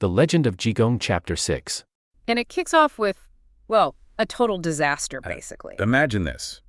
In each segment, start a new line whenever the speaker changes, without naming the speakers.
The Legend of Jigong Chapter 6.
And it kicks off with, well, a total disaster, basically.
Imagine this.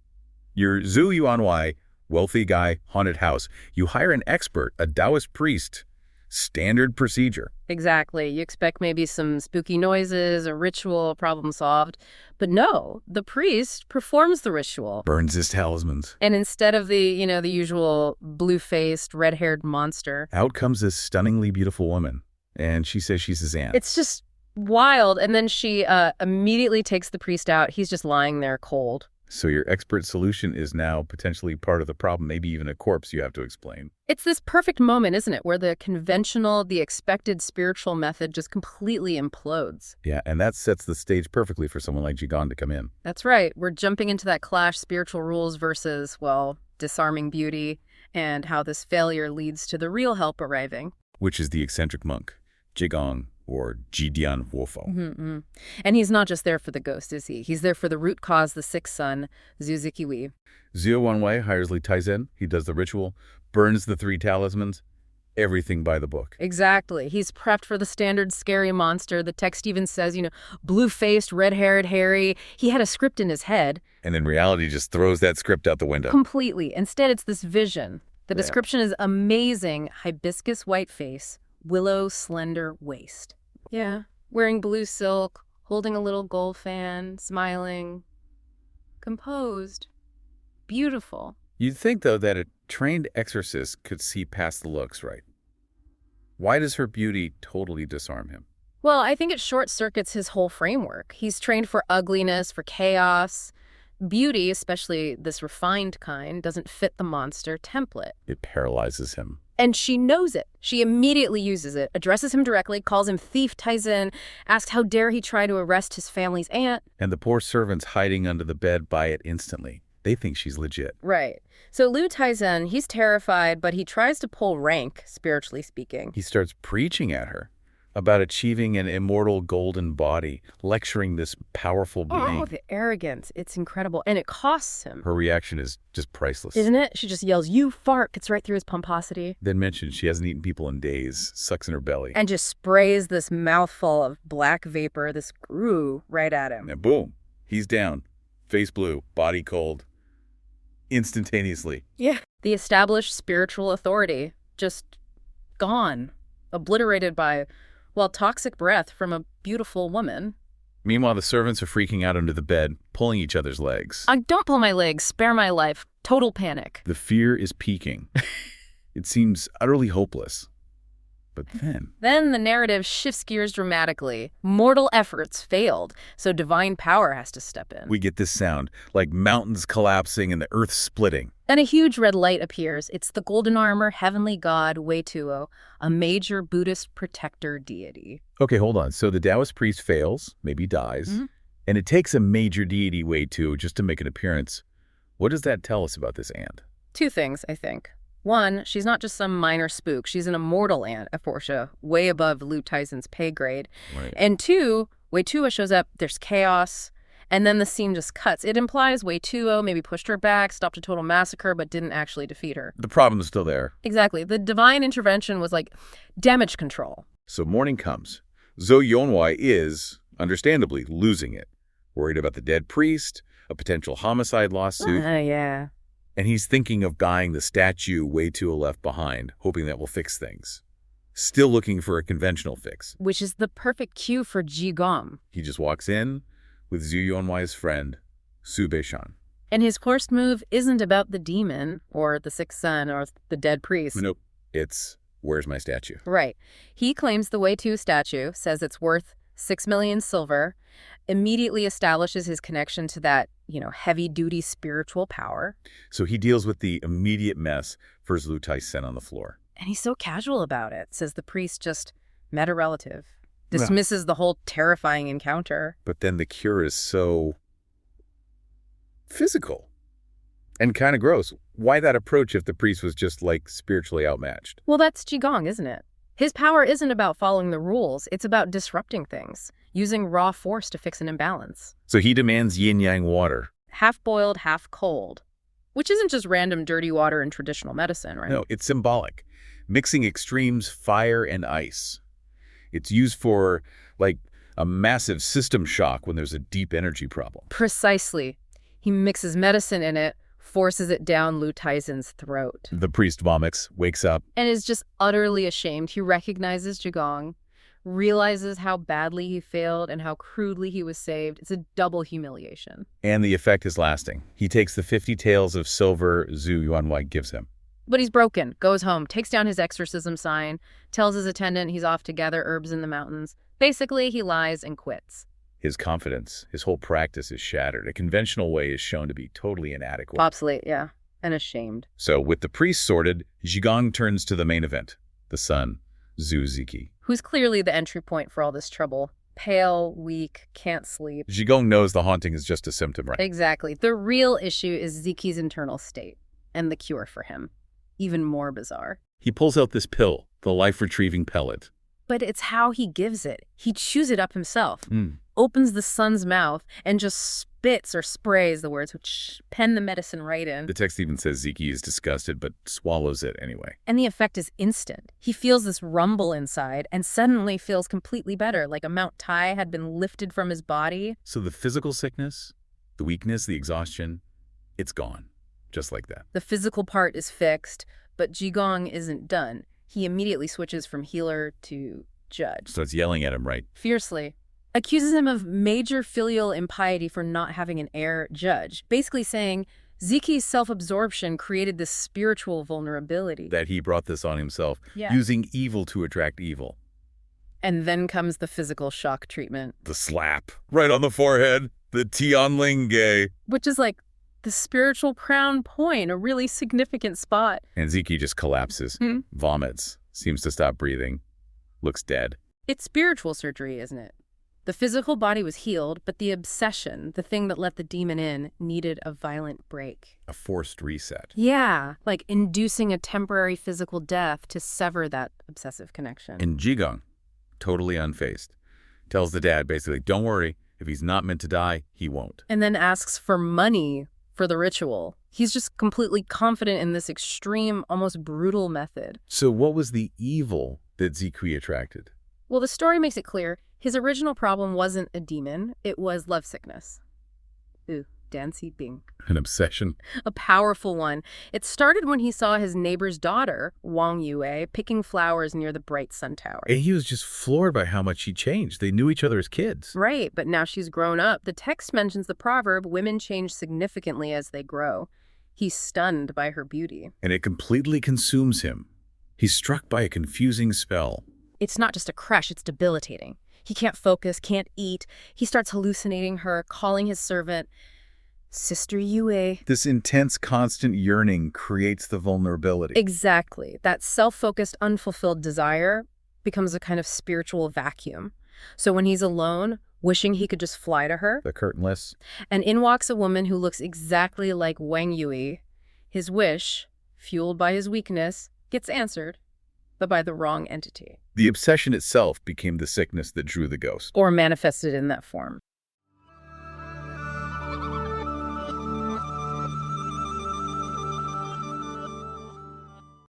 You're Zhu Yuanwei, wealthy guy, haunted house. You hire an expert, a Taoist priest. Standard procedure.
Exactly. You expect maybe some spooky noises, a ritual, problem solved. But no, the priest performs the ritual.
Burns his talismans.
And instead of the usual blue-faced, red-haired monster,
Out comes this stunningly beautiful woman, and she says she's his aunt.
it's just wild. And then she immediately takes the priest out. He's just lying there cold.
So your expert solution is now potentially part of the problem, maybe even a corpse you have to explain.
It's this perfect moment, isn't it, where the conventional, the expected spiritual method just completely implodes.
Yeah, and that sets the stage perfectly for someone like Jigong to come in.
That's right. We're jumping into that clash, spiritual rules versus, well, disarming beauty, and how this failure leads to the real help arriving.
Which is the eccentric monk, Jigong, or Jidian Wofo.
Mm-hmm. And he's not just there for the ghost, is he? He's there for the root cause, the sixth son, Zhu Ziqiwi.
Zhu Yuanwei hires Li Taizen. He does the ritual, burns the 3 talismans, everything by the book.
Exactly. He's prepped for the standard scary monster. The text even says, blue-faced, red-haired, hairy. He had a script in his head.
And then reality just throws that script out the window.
Completely. Instead, it's this vision. The
Yeah.
description is amazing. Hibiscus white face, willow slender waist. Yeah. Wearing blue silk, holding a little gold fan, smiling. Composed. Beautiful.
You'd think, though, that a trained exorcist could see past the looks, right? Why does her beauty totally disarm him?
Well, I think it short-circuits his whole framework. He's trained for ugliness, for chaos. Beauty, especially this refined kind, doesn't fit the monster template.
It paralyzes him.
And she knows it. She immediately uses it, addresses him directly, calls him Thief Taizen, asks how dare he try to arrest his family's aunt.
And the poor servants hiding under the bed buy it instantly. They think she's legit.
Right. So Liu Taizen, he's terrified, but he tries to pull rank, spiritually speaking.
He starts preaching at her about achieving an immortal golden body, lecturing this powerful being.
Oh, the arrogance. It's incredible. And it costs him.
Her reaction is just priceless.
Isn't it? She just yells, "You fart," gets right through his pomposity.
Then mentions she hasn't eaten people in days, sucks in her belly.
And just sprays this mouthful of black vapor, this grue, right at him.
And boom, he's down. Face blue, body cold. Instantaneously.
Yeah. The established spiritual authority, just gone. Obliterated by, well, toxic breath from a beautiful woman.
Meanwhile, the servants are freaking out under the bed, pulling each other's legs.
Don't pull my legs, spare my life. Total panic.
The fear is peaking. It seems utterly hopeless. But
Then the narrative shifts gears dramatically. Mortal efforts failed, so divine power has to step in.
we get this sound, like mountains collapsing and the earth splitting.
Then a huge red light appears. It's the golden armor heavenly god Weituo, a major Buddhist protector deity.
Okay, hold on. So the Taoist priest fails, maybe dies, and it takes a major deity Wei-Tu just to make an appearance. What does that tell us about this aunt?
2 things, I think. 1, she's not just some minor spook. She's an immortal aunt, a Portia, way above Liu Taizen's pay grade.
Right.
And 2, Weituo shows up, there's chaos, and then the scene just cuts. It implies Weituo maybe pushed her back, stopped a total massacre, but didn't actually defeat her.
The problem's still there.
Exactly. The divine intervention was like damage control.
So morning comes. Zhou Yuanwei is, understandably, losing it. Worried about the dead priest, a potential homicide lawsuit,
Yeah.
and he's thinking of guying the statue Wei-Tu left behind, hoping that will fix things. Still looking for a conventional fix.
Which is the perfect cue for Jigong.
He just walks in with Zhu Yuanwei's friend, Su Beishan.
And his first move isn't about the demon or the sixth son or the dead priest.
Nope. It's, where's my statue?
Right. He claims the Wei-Tu statue, says it's worth 6 million silver, immediately establishes his connection to that, heavy-duty spiritual power.
So he deals with the immediate mess for Liu Taizen on the floor.
And he's so casual about it, says the priest just met a relative. Dismisses the whole terrifying encounter.
But then the cure is so physical and kind of gross. Why that approach if the priest was just, spiritually outmatched?
Well, that's Jigong, isn't it? His power isn't about following the rules. It's about disrupting things, using raw force to fix an imbalance.
So he demands yin-yang water.
Half-boiled, half-cold. Which isn't just random dirty water in traditional medicine, right?
No, it's symbolic. Mixing extremes, fire and ice. It's used for, like, a massive system shock when there's a deep energy problem.
Precisely. He mixes medicine in it, forces it down Lu Taizin's throat.
The priest vomits, wakes up.
And is just utterly ashamed. He recognizes Zhigong, realizes how badly he failed and how crudely he was saved. It's a double humiliation.
And the effect is lasting. He takes the 50 taels of silver Zhu Yuanwei gives him.
But he's broken, goes home, takes down his exorcism sign, tells his attendant he's off to gather herbs in the mountains. Basically, he lies and quits.
His confidence, his whole practice is shattered. A conventional way is shown to be totally inadequate.
Obsolete, yeah, and ashamed.
So, with the priest sorted, Zhigong turns to the main event, the son, Zhu Ziki.
Who's clearly the entry point for all this trouble. Pale, weak, can't sleep.
Zhigong knows the haunting is just a symptom, right?
Exactly. The real issue is Ziki's internal state and the cure for him. Even more bizarre.
He pulls out this pill, the life-retrieving pellet.
But it's how he gives it. He chews it up himself, opens the son's mouth, and just spits or sprays the words, which pen the medicine right in.
The text even says Ziki is disgusted, but swallows it anyway.
And the effect is instant. He feels this rumble inside and suddenly feels completely better, like a Mount Tai had been lifted from his body.
So the physical sickness, the weakness, the exhaustion, it's gone. Just like that.
The physical part is fixed, but Zhigong isn't done. He immediately switches from healer to judge.
Starts yelling at him, right?
Fiercely. Accuses him of major filial impiety for not having an heir judge. Basically saying Ziki's self-absorption created this spiritual vulnerability.
That he brought this on himself,
Yeah.
using evil to attract evil.
And then comes the physical shock treatment.
The slap. Right on the forehead. The Tianling.
Which is like the spiritual crown point, a really significant spot.
And Ziki just collapses, vomits, seems to stop breathing, looks dead.
It's spiritual surgery, isn't it? The physical body was healed, but the obsession, the thing that let the demon in, needed a violent break.
A forced reset.
Yeah, like inducing a temporary physical death to sever that obsessive connection.
And Zhigong, totally unfazed, tells the dad basically, don't worry, if he's not meant to die, he won't.
And then asks for money for the ritual. He's just completely confident in this extreme, almost brutal method.
So what was the evil that Ziki attracted?
Well, the story makes it clear his original problem wasn't a demon, it was lovesickness. Ooh, Dancy Bing.
An obsession.
A powerful one. It started when he saw his neighbor's daughter, Wang Yue, picking flowers near the Bright Sun Tower.
And he was just floored by how much she changed. They knew each other as kids.
Right, but now she's grown up. The text mentions the proverb, women change significantly as they grow. He's stunned by her beauty.
And it completely consumes him. He's struck by a confusing spell.
It's not just a crush, it's debilitating. He can't focus, can't eat. He starts hallucinating her, calling his servant Sister Yue.
This intense, constant yearning creates the vulnerability.
Exactly. That self-focused, unfulfilled desire becomes a kind of spiritual vacuum. So when he's alone, wishing he could just fly to her,
The curtainless.
and in walks a woman who looks exactly like Wang Yue, his wish, fueled by his weakness, gets answered, but by the wrong entity.
The obsession itself became the sickness that drew the ghost.
Or manifested in that form.